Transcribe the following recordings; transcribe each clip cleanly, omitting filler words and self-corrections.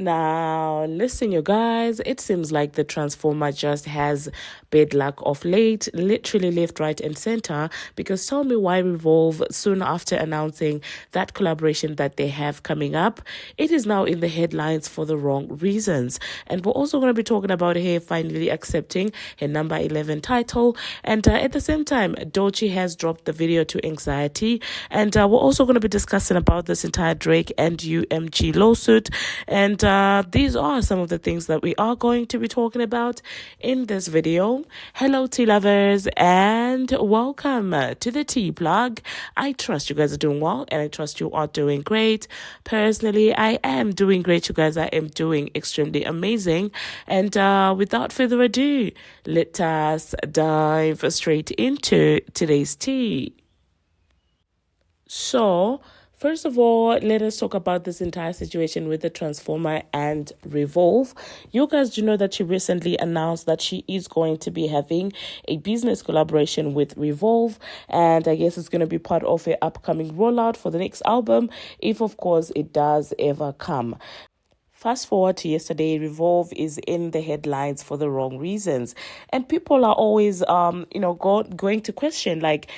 Now, listen, you guys, it seems like the Transformer just has bad luck of late, literally left, right, and center. Because tell me why Revolve, soon after announcing that collaboration that they have coming up, it is now in the headlines for the wrong reasons. And we're also going to be talking about her finally accepting her number 11 title. And at the same time, Doechii has dropped the video to Anxiety. And we're also going to be discussing about this entire Drake and UMG lawsuit. And these are some of the things that we are going to be talking about in this video. Hello, tea lovers, and welcome to the tea plug. I trust you guys are doing well, and I trust you are doing great. Personally, I am doing great, you guys. I am doing extremely amazing. And without further ado, let us dive straight into today's tea. So, first of all, let us talk about this entire situation with the Transformer and Revolve. You guys do know that she recently announced that she is going to be having a business collaboration with Revolve. And I guess it's going to be part of her upcoming rollout for the next album, if of course it does ever come. Fast forward to yesterday, Revolve is in the headlines for the wrong reasons. And people are always, going to question, like,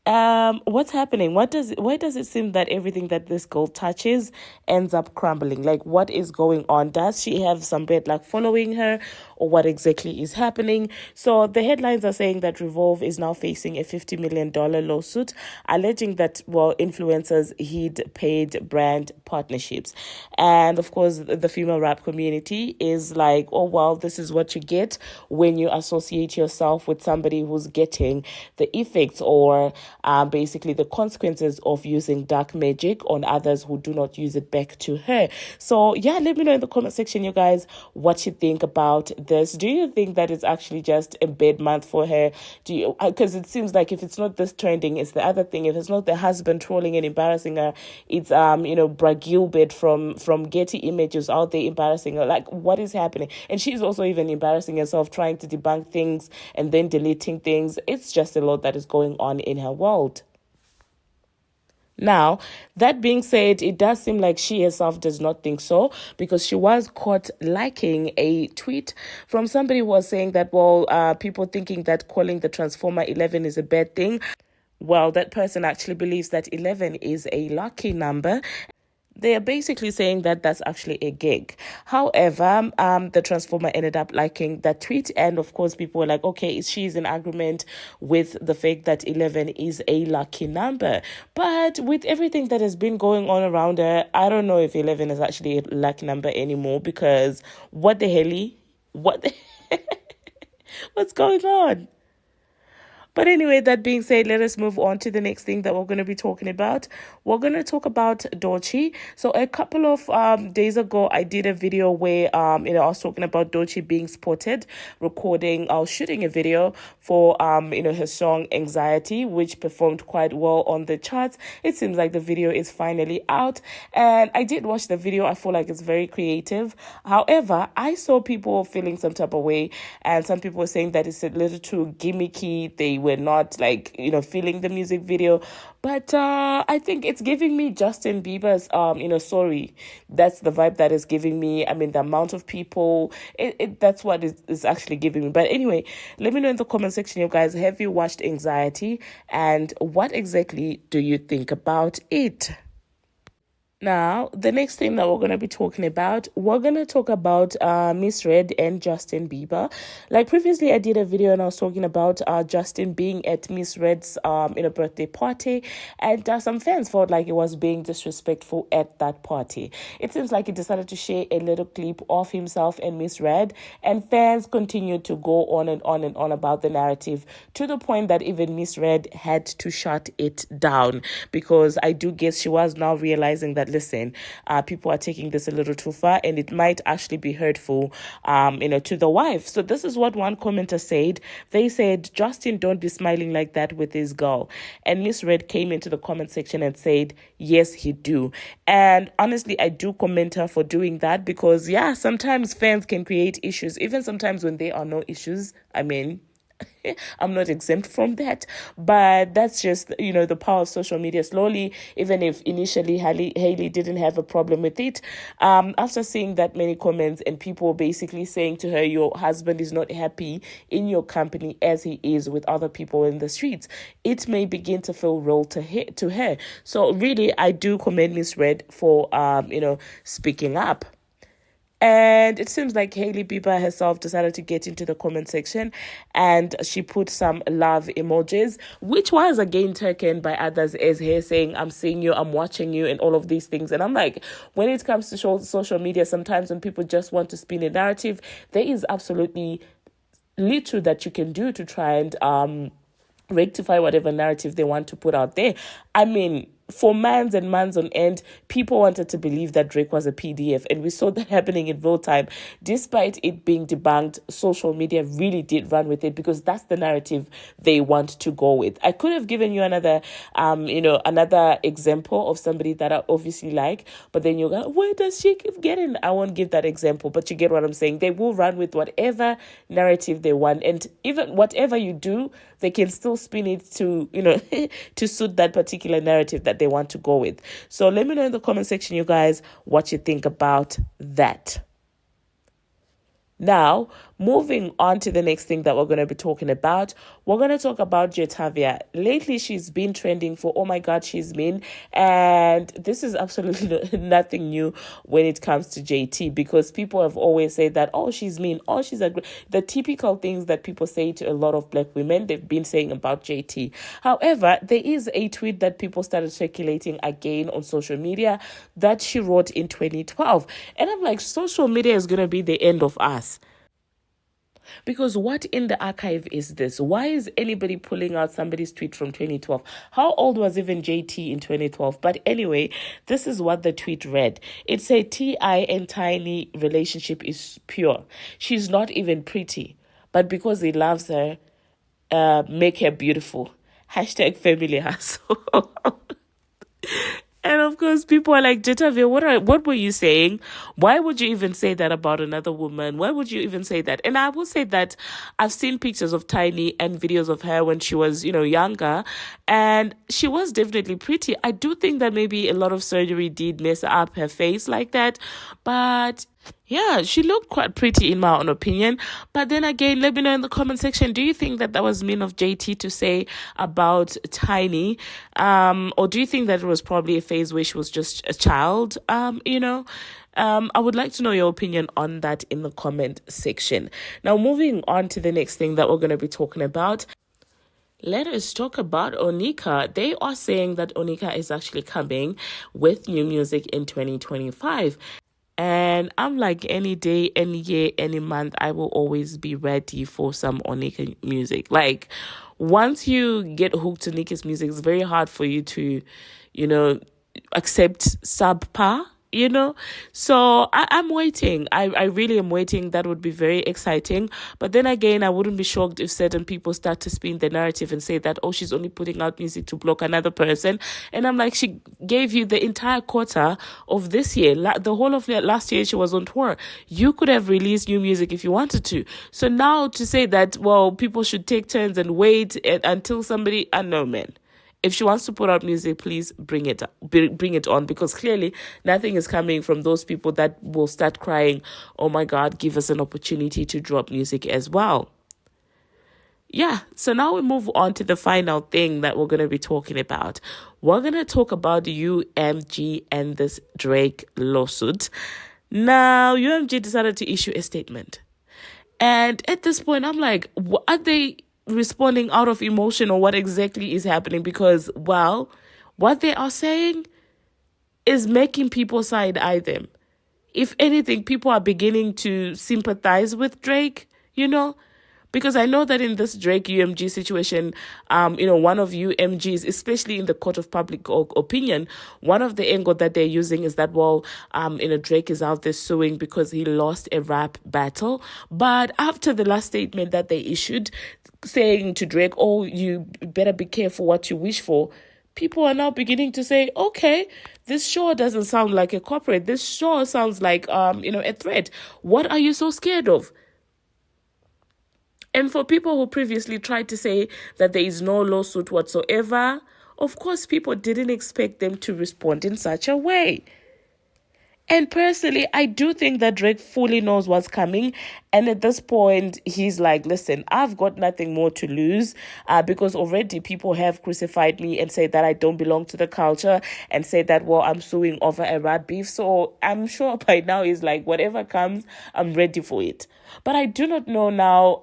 what's happening? Why does it seem that everything that this girl touches ends up crumbling? Like, what is going on? Does she have some bad luck following her, or what exactly is happening? So the headlines are saying that Revolve is now facing a $50 million lawsuit, alleging that, influencers hid paid brand partnerships. And of course, the female rap community is like, oh, well, this is what you get when you associate yourself with somebody who's getting the effects or basically the consequences of using dark magic on others who do not use it back to her. So yeah, let me know in the comment section, you guys, what you think about this. Do you think that it's actually just a bad month for her? Do you, because it seems like if it's not this trending, it's the other thing. If it's not the husband trolling and embarrassing her, it's Brad Gilbert from Getty Images out there embarrassing her. Like, what is happening? And she's also even embarrassing herself, trying to debunk things and then deleting things. It's just a lot that is going on in her world. Now, that being said, it does seem like she herself does not think so, because she was caught liking a tweet from somebody who was saying that, people thinking that calling the Transformer 11 is a bad thing. Well, that person actually believes that 11 is a lucky number. They are basically saying that that's actually a gig. However, the Transformer ended up liking that tweet. And of course, people were like, okay, she's in agreement with the fact that 11 is a lucky number. But with everything that has been going on around her, I don't know if 11 is actually a lucky number anymore, because what the hell? What's going on? But anyway, that being said, let us move on to the next thing that we're going to be talking about. We're going to talk about Doechii. So a couple of days ago, I did a video where I was talking about Doechii being spotted shooting a video for her song Anxiety, which performed quite well on the charts. It seems like the video is finally out, and I did watch the video. I feel like it's very creative. However, I saw people feeling some type of way, and some people were saying that it's a little too gimmicky. They were not feeling the music video. But I think it's giving me Justin Bieber's Sorry. That's the vibe that is giving me. I mean, the amount of people, that's what is actually giving me. But anyway, let me know in the comment section, you guys, have you watched Anxiety, and what exactly do you think about it? Now, the next thing that we're going to be talking about, we're going to talk about Miss Red and Justin Bieber. Like previously, I did a video and I was talking about Justin being at Miss Red's birthday party, and some fans felt like it was being disrespectful at that party. It seems like he decided to share a little clip of himself and Miss Red, and fans continued to go on and on and on about the narrative, to the point that even Miss Red had to shut it down, because I do guess she was now realizing that, listen, people are taking this a little too far, and it might actually be hurtful, to the wife. So this is what one commenter said. They said, Justin, don't be smiling like that with his girl. And Miss Red came into the comment section and said, yes, he do. And honestly, I do commend her for doing that, because, yeah, sometimes fans can create issues, even sometimes when there are no issues. I mean, I'm not exempt from that, but that's just, the power of social media. Slowly, even if initially Hailey didn't have a problem with it, after seeing that many comments and people basically saying to her, your husband is not happy in your company as he is with other people in the streets, it may begin to feel real to her. So really, I do commend Miss Red for, speaking up. And it seems like Hailey Bieber herself decided to get into the comment section, and she put some love emojis, which was again taken by others as her saying, I'm seeing you, I'm watching you, and all of these things. And I'm like, when it comes to social media, sometimes when people just want to spin a narrative, there is absolutely little that you can do to try and rectify whatever narrative they want to put out there. I mean, for months and months on end, people wanted to believe that Drake was a PDF, and we saw that happening in real time. Despite it being debunked, social media really did run with it because that's the narrative they want to go with. I could have given you another example of somebody that I obviously like, but then you're going, where does she keep getting? I won't give that example, but you get what I'm saying. They will run with whatever narrative they want, and even whatever you do, they can still spin it to, to suit that particular narrative that they want to go with. So let me know in the comment section, you guys, what you think about that. Now, moving on to the next thing that we're going to be talking about, we're going to talk about Jetavia. Lately, she's been trending for, oh my God, she's mean. And this is absolutely nothing new when it comes to JT, because people have always said that, oh, she's mean, oh, she's the typical things that people say to a lot of black women, they've been saying about JT. However, there is a tweet that people started circulating again on social media that she wrote in 2012. And I'm like, social media is going to be the end of us. Because what in the archive is this? Why is anybody pulling out somebody's tweet from 2012? How old was even JT in 2012? But anyway, this is what the tweet read. It said, T.I. and Tiny relationship is pure. She's not even pretty. But because he loves her, make her beautiful. Hashtag family hustle. And of course, people are like, Jetavia, what were you saying? Why would you even say that about another woman? Why would you even say that? And I will say that I've seen pictures of Tiny and videos of her when she was, younger, and she was definitely pretty. I do think that maybe a lot of surgery did mess up her face like that, but yeah, she looked quite pretty in my own opinion. But then again, let me know in the comment section, do you think that was mean of JT to say about Tiny? Or do you think that it was probably a phase where she was just a child? I would like to know your opinion on that in the comment section. Now, moving on to the next thing that we're going to be talking about. Let us talk about Onika. They are saying that Onika is actually coming with new music in 2025. And I'm like, any day, any year, any month, I will always be ready for some Onika music. Like, once you get hooked to Nicki's music, it's very hard for you to, accept subpar. So I'm waiting. I really am waiting. That would be very exciting. But then again, I wouldn't be shocked if certain people start to spin the narrative and say that, oh, she's only putting out music to block another person. And I'm like, she gave you the entire quarter of this year. The whole of last year, she was on tour. You could have released new music if you wanted to. So now to say that, well, people should take turns and wait until somebody, no, man. If she wants to put out music, please bring it on, because clearly nothing is coming from those people that will start crying, oh my God, give us an opportunity to drop music as well. Yeah, so now we move on to the final thing that we're going to be talking about. We're going to talk about UMG and this Drake lawsuit. Now, UMG decided to issue a statement. And at this point, I'm like, are they responding out of emotion, or what exactly is happening? Because, well, what they are saying is making people side-eye them. If anything, people are beginning to sympathize with Drake, because I know that in this Drake UMG situation, one of UMG's, especially in the court of public opinion, one of the angle that they're using is that, well, Drake is out there suing because he lost a rap battle. But after the last statement that they issued, saying to Drake, oh, you better be careful what you wish for, people are now beginning to say, okay, this sure doesn't sound like a corporate. This sure sounds like, a threat. What are you so scared of? And for people who previously tried to say that there is no lawsuit whatsoever, of course, people didn't expect them to respond in such a way. And personally, I do think that Drake fully knows what's coming. And at this point, he's like, listen, I've got nothing more to lose because already people have crucified me and said that I don't belong to the culture and said that, well, I'm suing over a rat beef. So I'm sure by now he's like, whatever comes, I'm ready for it. But I do not know now,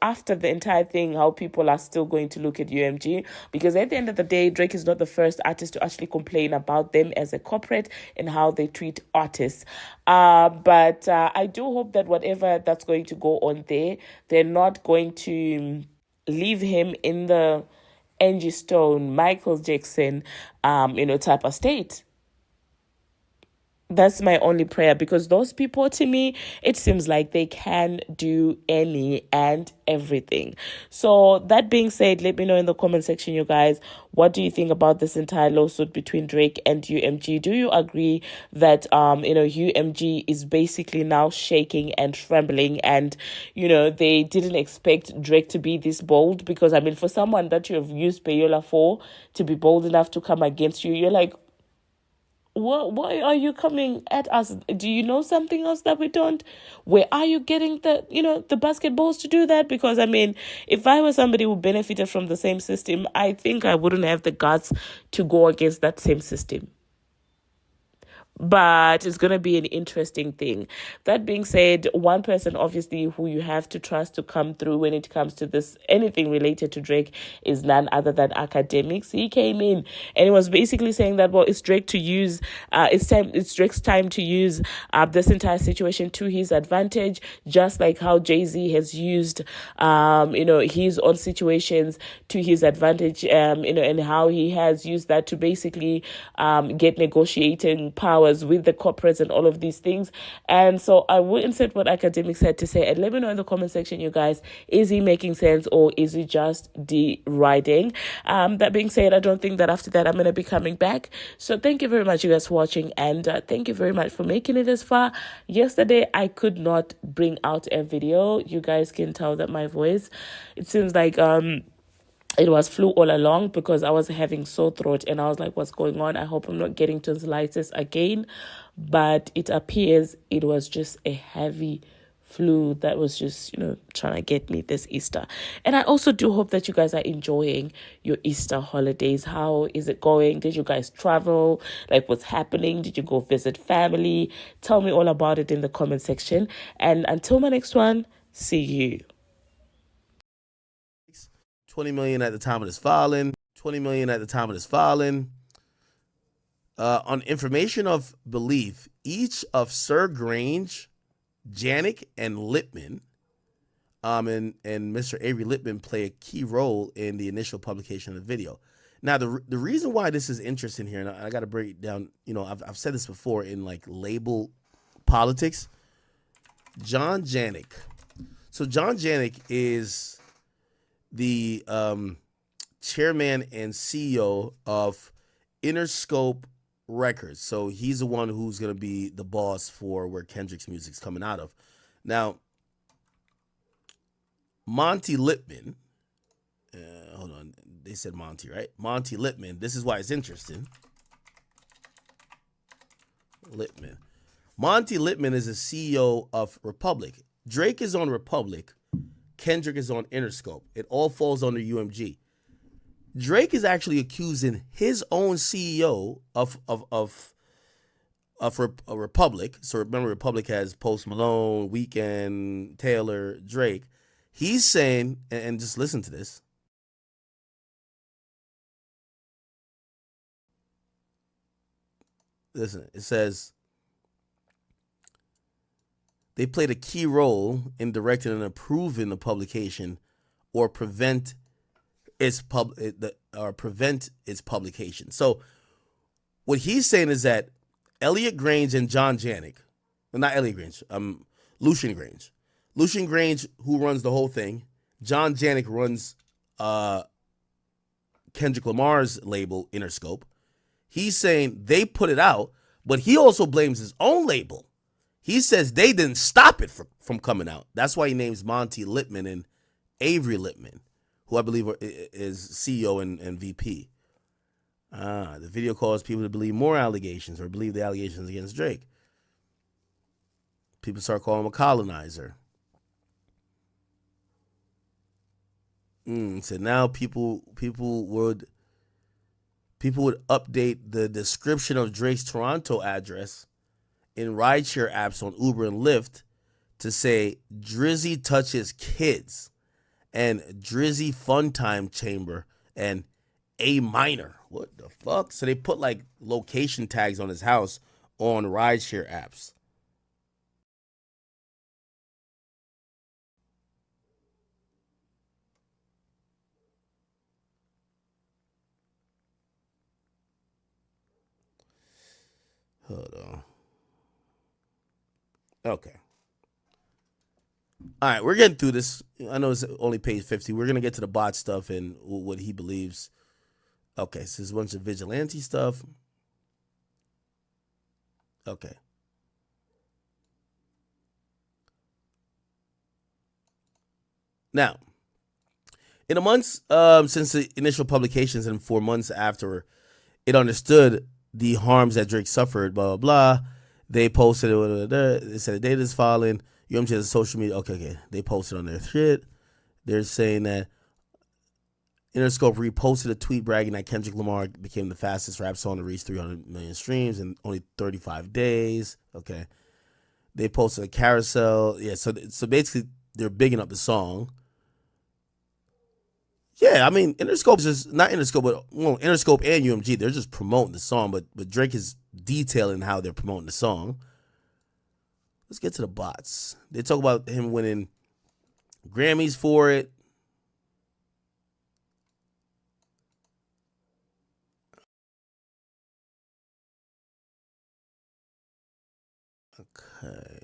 after the entire thing, how people are still going to look at UMG. Because at the end of the day, Drake is not the first artist to actually complain about them as a corporate and how they treat artists. But I do hope that whatever that's going to go on there, they're not going to leave him in the Angie Stone, Michael Jackson, type of state. That's my only prayer, because those people, to me, it seems like they can do any and everything. So that being said, let me know in the comment section, you guys, what do you think about this entire lawsuit between Drake and UMG? Do you agree that UMG is basically now shaking and trembling, and they didn't expect Drake to be this bold? Because I mean, for someone that you have used Payola for to be bold enough to come against you, you're like, why are you coming at us? Do you know something else that we don't? Where are you getting the basketballs to do that? Because I mean, if I were somebody who benefited from the same system, I think I wouldn't have the guts to go against that same system. But it's going to be an interesting thing. That being said, one person obviously who you have to trust to come through when it comes to this, anything related to Drake, is none other than Academics. He came in and he was basically saying that, well, it's Drake to use, it's Drake's time to use this entire situation to his advantage, just like how Jay-Z has used, his own situations to his advantage, and how he has used that to basically get negotiating powers with the corporates and all of these things. And so I will insert what Academics had to say, and let me know in the comment section, you guys, is he making sense or is he just deriding? That being said, I don't think that after that I'm going to be coming back. So thank you very much, you guys, for watching, and thank you very much for making it this far. Yesterday I could not bring out a video. You guys can tell that my voice, it seems like it was flu all along, because I was having sore throat and I was like, what's going on? I hope I'm not getting tonsillitis again. But it appears it was just a heavy flu that was just, trying to get me this Easter. And I also do hope that you guys are enjoying your Easter holidays. How is it going? Did you guys travel? Like, what's happening? Did you go visit family? Tell me all about it in the comment section. And until my next one, see you. 20 million at the time of this filing. 20 million at the time of this filing. On information of belief, each of Sir Grange, Janik, and Lippman, and Mr. Avery Lippman play a key role in the initial publication of the video. Now, the reason why this is interesting here, and I got to break it down, I've said this before in like label politics. John Janik. So John Janik is the chairman and CEO of Interscope Records. So he's the one who's going to be the boss for where Kendrick's music's coming out of. Now, Monty Lippman, hold on, they said Monty, right? Monty Lippman, this is why it's interesting. Lippman. Monty Lippman is the CEO of Republic. Drake is on Republic. Kendrick is on Interscope. It all falls under UMG. Drake is actually accusing his own CEO of Republic. So remember, Republic has Post Malone, Weeknd, Taylor, Drake. He's saying, and just listen to this. Listen, it says, they played a key role in directing and approving the publication or prevent its publication. So what he's saying is that Elliot Grange and John Janik, well, not Elliot Grange, Lucian Grange. Lucian Grange, who runs the whole thing. John Janik runs Kendrick Lamar's label, Interscope. He's saying they put it out, but he also blames his own label. He says they didn't stop it from coming out. That's why he names Monty Lippman and Avery Lippman, who I believe is CEO and VP. The video caused people to believe more allegations or believe the allegations against Drake. People start calling him a colonizer. So now people would update the description of Drake's Toronto address in rideshare apps on Uber and Lyft to say Drizzy touches kids and Drizzy fun time chamber and A minor. What the fuck? So they put like location tags on his house on rideshare apps. Hold on. Okay. All right, we're getting through this. I know it's only page 50. We're going to get to the bot stuff and what he believes. Okay, so there's a bunch of vigilante stuff. Okay. Now, in the months since the initial publications and 4 months after it understood the harms that Drake suffered, blah, blah, blah, they posted it. They said the data is falling. UMG has social media. Okay. They posted on their shit. They're saying that Interscope reposted a tweet bragging that Kendrick Lamar became the fastest rap song to reach 300 million streams in only 35 days. Okay. They posted a carousel. Yeah, so basically they're bigging up the song. Yeah, I mean, Interscope is just, not Interscope, but Interscope and UMG, they're just promoting the song, but Drake is detailing how they're promoting the song. Let's get to the bots. They talk about him winning Grammys for it. Okay.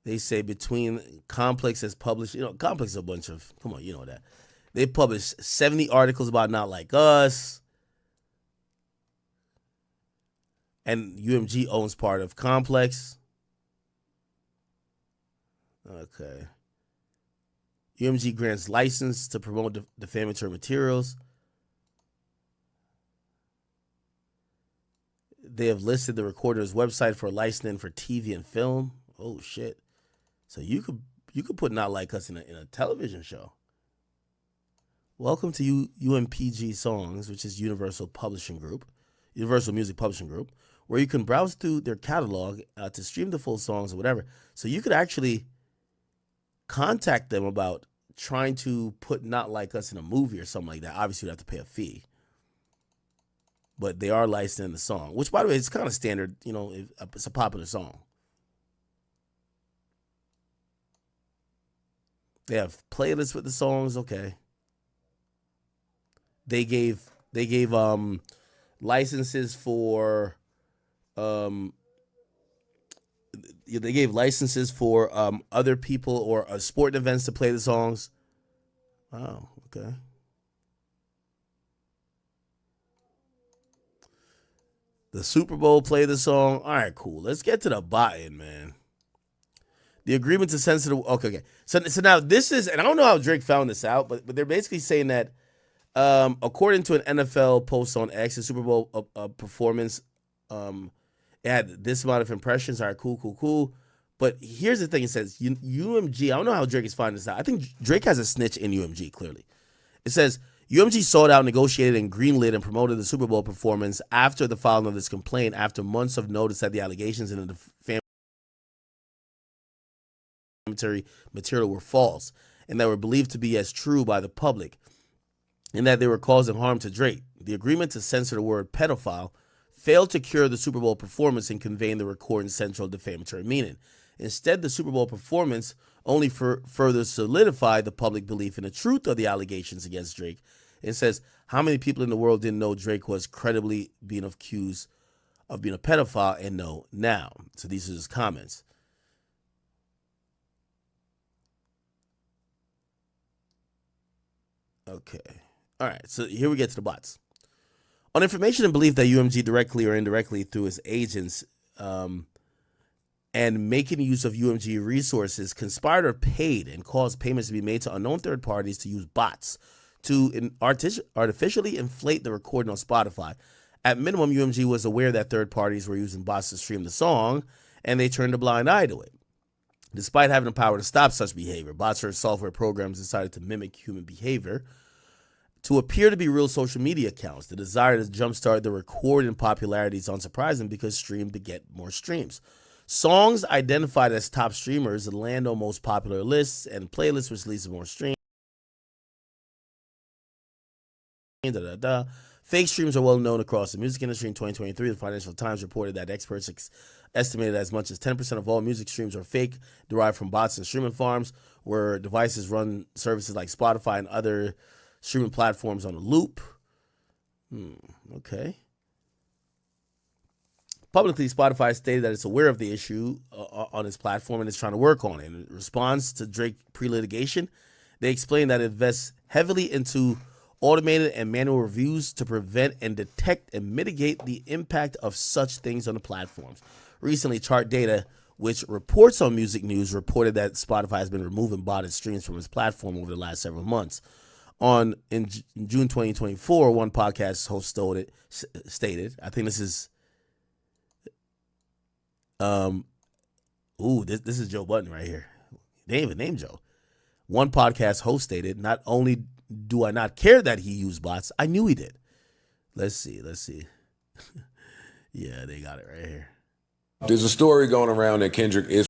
They say between Complex has published, Complex is a bunch of, come on, you know that. They published 70 articles about Not Like Us. And UMG owns part of Complex. Okay. UMG grants license to promote defamatory materials. They have listed the recorder's website for licensing for TV and film. Oh shit! So you could put Not Like Us in a television show. Welcome to UMPG Songs, which is Universal Music Publishing Group, where you can browse through their catalog to stream the full songs or whatever. So you could actually contact them about trying to put Not Like Us in a movie or something like that. Obviously, you'd have to pay a fee. But they are licensing the song, which, by the way, it's kind of standard. It's a popular song. They have playlists with the songs. Okay. They gave licenses for they gave licenses for other people or sport events to play the songs. Wow. Okay. The Super Bowl played the song. All right, cool. Let's get to the bottom, man. The agreement to censor the... Okay. So now this is... And I don't know how Drake found this out, but they're basically saying that according to an NFL post on X, the Super Bowl performance, it had this amount of impressions. All right, cool. But here's the thing. It says UMG... I don't know how Drake is finding this out. I think Drake has a snitch in UMG, clearly. It says... UMG sought out, negotiated, and greenlit and promoted the Super Bowl performance after the filing of this complaint, after months of notice that the allegations in the defamatory material were false and that were believed to be as true by the public, and that they were causing harm to Drake. The agreement to censor the word pedophile failed to cure the Super Bowl performance and conveying the recording's central defamatory meaning. Instead, the Super Bowl performance only further solidified the public belief in the truth of the allegations against Drake. It says, how many people in the world didn't know Drake was credibly being accused of being a pedophile and know now? So these are his comments. Okay. All right. So here we get to the bots. On information and belief that UMG directly or indirectly through its agents and making use of UMG resources conspired or paid and caused payments to be made to unknown third parties to use bots to artificially inflate the recording on Spotify. At minimum, UMG was aware that third parties were using bots to stream the song, and they turned a blind eye to it. Despite having the power to stop such behavior, bots or software programs decided to mimic human behavior to appear to be real social media accounts. The desire to jumpstart the recording popularity is unsurprising because stream to get more streams. Songs identified as top streamers land on most popular lists and playlists, which leads to more streams. Fake streams are well known across the music industry. In 2023, the Financial Times reported that experts estimated as much as 10% of all music streams are fake, derived from bots and streaming farms, where devices run services like Spotify and other streaming platforms on a loop. Okay. Publicly, Spotify stated that it's aware of the issue on its platform and is trying to work on it. In response to Drake pre-litigation, they explained that it invests heavily into automated and manual reviews to prevent and detect and mitigate the impact of such things on the platforms. Recently, Chart Data, which reports on music news, reported that Spotify has been removing botted streams from its platform over the last several months. In June 2024, one podcast host stated, I think this is, this is Joe Budden right here. They ain't even named Joe. One podcast host stated, not only do I not care that he used bots, I knew he did. Let's see. Yeah, they got it right here. There's a story going around that Kendrick is